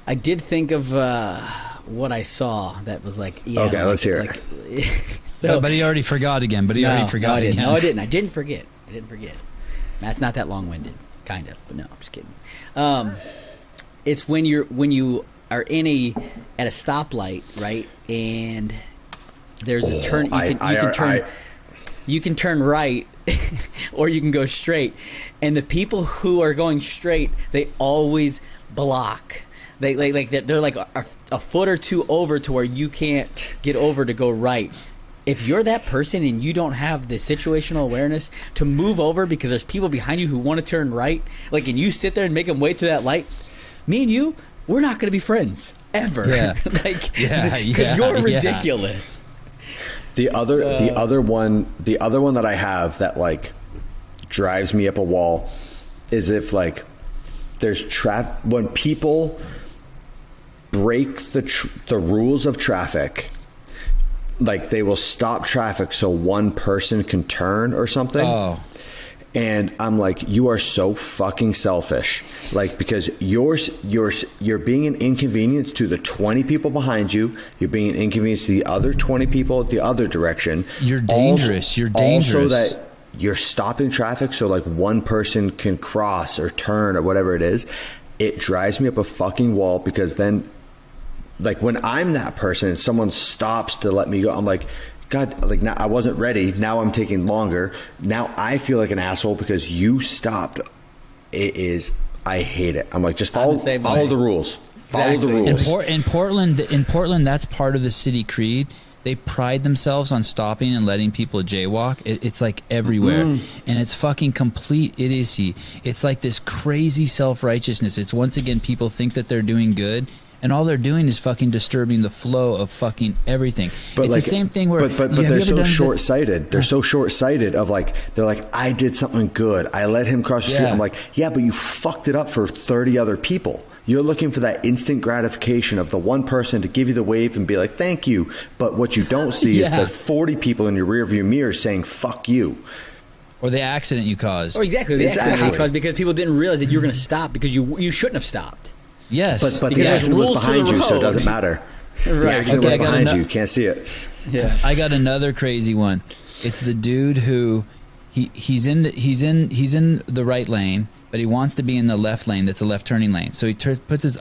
I did think of what I saw that was like, yeah. Okay, let's hear it. So, but he already forgot again. No, I didn't. I didn't forget. That's not that long-winded, kind of. But no, I'm just kidding. It's when you are at a stoplight, right? And there's a turn. You can turn right, or you can go straight. And the people who are going straight, they always block. They're like a foot or two over to where you can't get over to go right. If you're that person and you don't have the situational awareness to move over because there's people behind you who want to turn right, like, and you sit there and make them wait through that light, me and you, we're not going to be friends ever. Yeah. Because you're ridiculous. The other one that I have that like drives me up a wall is if like there's when people break the rules of traffic. Like they will stop traffic so one person can turn or something. Oh. And I'm like, you are so fucking selfish. Like, because you're being an inconvenience to the 20 people behind you. You're being an inconvenience to the other 20 people at the other direction. You're dangerous. You're dangerous. Also that you're stopping traffic so like one person can cross or turn or whatever it is. It drives me up a fucking wall because then, like, when I'm that person and someone stops to let me go, I'm like, God, like, now I wasn't ready. Now I'm taking longer. Now I feel like an asshole because you stopped. I hate it. I'm like, just follow the rules. Follow the rules. In Portland, that's part of the city creed. They pride themselves on stopping and letting people jaywalk. It's like everywhere. And it's fucking complete idiocy. It's like this crazy self-righteousness. It's once again, people think that they're doing good. And all they're doing is fucking disturbing the flow of fucking everything. But it's like, the same thing where... But they're so short-sighted. They're so short-sighted of like... They're like, I did something good. I let him cross the street. I'm like, yeah, but you fucked it up for 30 other people. You're looking for that instant gratification of the one person to give you the wave and be like, thank you. But what you don't see is the 40 people in your rearview mirror saying, fuck you. Or the accident you caused. Or exactly. The accident you caused because people didn't realize that you were going to stop because you shouldn't have stopped. Yes, but the accident was behind you, so it doesn't matter. Right. The accident was behind you; you can't see it. Yeah, I got another crazy one. It's the dude who he's in the right lane, but he wants to be in the left lane. That's a left turning lane. So he puts his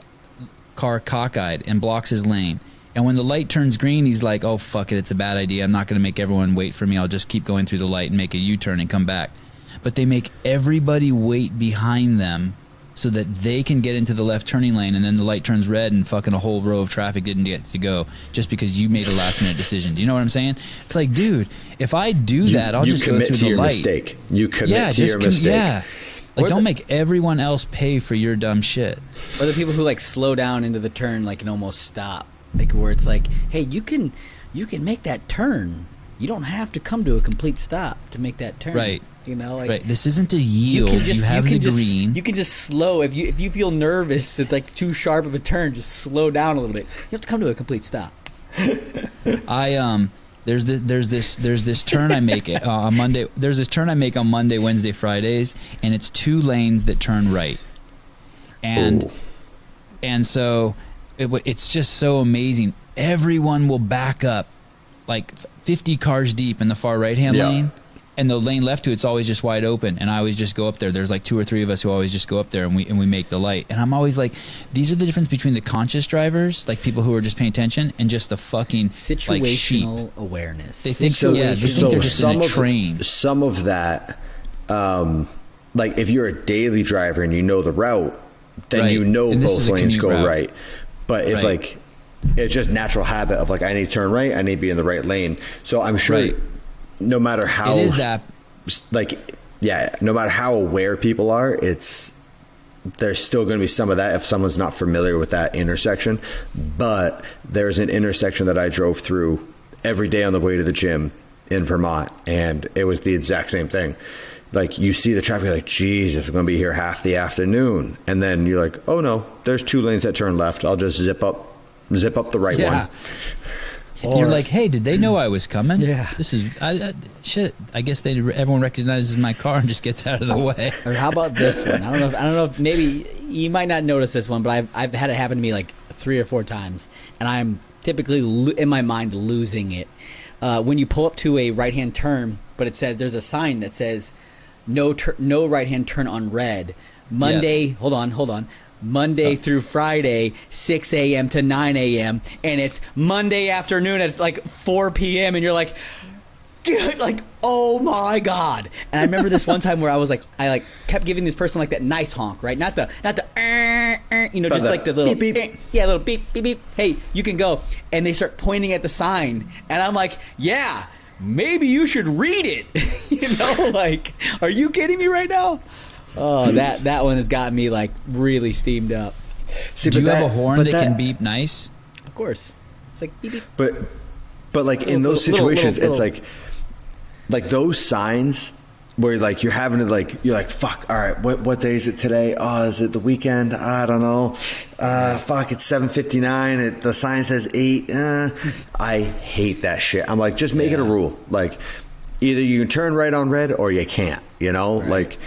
car cockeyed and blocks his lane. And when the light turns green, he's like, "Oh fuck it, it's a bad idea. I'm not going to make everyone wait for me. I'll just keep going through the light and make a U-turn and come back." But they make everybody wait behind them, so that they can get into the left turning lane, and then the light turns red and fucking a whole row of traffic didn't get to go just because you made a last minute decision. Do you know what I'm saying? It's like, dude, if I do that, I'll just go through the light. Mistake. You commit to your mistake. Yeah. Like, don't make everyone else pay for your dumb shit. Or the people who like slow down into the turn, like, and almost stop. Like, where it's like, hey, you can make that turn. You don't have to come to a complete stop to make that turn. Right. You know, like, right. This isn't a yield. You have the green. You can just slow if you feel nervous. It's like too sharp of a turn. Just slow down a little bit. You have to come to a complete stop. There's this turn I make on Monday. There's this turn I make on Monday, Wednesday, Fridays, and it's 2 lanes that turn right, and so it's just so amazing. Everyone will back up, like 50 cars deep in the far right hand lane. And the lane left to it's always just wide open, and I always just go up there. There's like 2 or 3 of us who always just go up there, and we make the light. And I'm always like, these are the difference between the conscious drivers, like people who are just paying attention, and just the fucking situational awareness. They think they're just in a train. Some of that, like if you're a daily driver and you know the route, then you know both lanes go right. But if like it's just natural habit of like I need to turn right, I need to be in the right lane. So I'm sure. No matter how it is that, no matter how aware people are, there's still going to be some of that if someone's not familiar with that intersection. But there's an intersection that I drove through every day on the way to the gym in Vermont, and it was the exact same thing. Like you see the traffic, you're like, Jesus, I'm going to be here half the afternoon, and then you're like, oh no, there's 2 lanes that turn left. I'll just zip up the right one. And you're like, hey, did they know I was coming? Yeah. This is shit. I guess everyone recognizes my car and just gets out of the way. Or how about this one? I don't know if maybe you might not notice this one, but I've had it happen to me like 3 or 4 times, and I'm typically in my mind losing it. When you pull up to a right-hand turn, but there's a sign that says no right-hand turn on red. Monday, hold on. Monday through Friday, 6 a.m. to 9 a.m. And it's Monday afternoon at like 4 p.m. And you're like, oh my God. And I remember this one time where I kept giving this person like that nice honk, right? Not the just like the little beep, beep. Yeah, little beep, beep, beep. Hey, you can go. And they start pointing at the sign. And I'm like, yeah, maybe you should read it. Like, are you kidding me right now? Oh, that one has got me like really steamed up. See, do you have a horn that can beep nice? Of course. It's like beep beep. But like in those situations, it's like those signs where like you're having to like, you're like, fuck, all right, what day is it today? Oh, is it the weekend? I don't know. Fuck, it's 7:59. The sign says 8. I hate that shit. I'm like, just make it a rule. Like either you can turn right on red or you can't, Right. like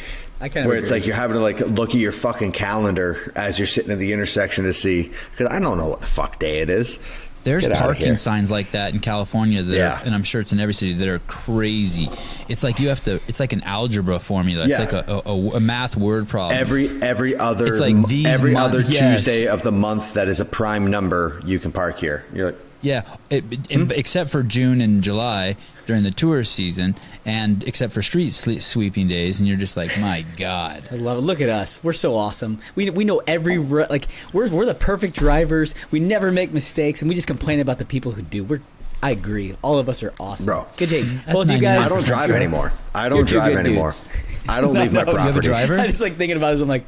I kind of where it's like you're having to like look at your fucking calendar as you're sitting at the intersection to see, because I don't know what the fuck day it is. There's Get outta here. parking signs like that in California and I'm sure it's in every city that are crazy. It's like it's like an algebra formula. It's like a math word problem. Every other It's like Tuesday of the month that is a prime number, you can park here. You're like, yeah, except for June and July during the tourist season, and except for street sweeping days, and you're just like, my God. I love it. Look at us. We're so awesome. We know we're the perfect drivers. We never make mistakes, and we just complain about the people who do. I agree. All of us are awesome. Bro. Good day. That's Both you guys. I don't drive anymore. I don't You're two drive good anymore. dudes. I don't leave my No, you have a property. driver? I just like thinking about this. I'm like,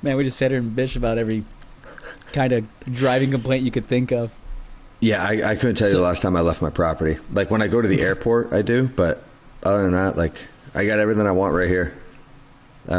man, we just sit here and bitch about every kind of driving complaint you could think of. Yeah, I couldn't tell you the last time I left my property. Like when I go to the airport, I do, but other than that, like I got everything I want right here. It's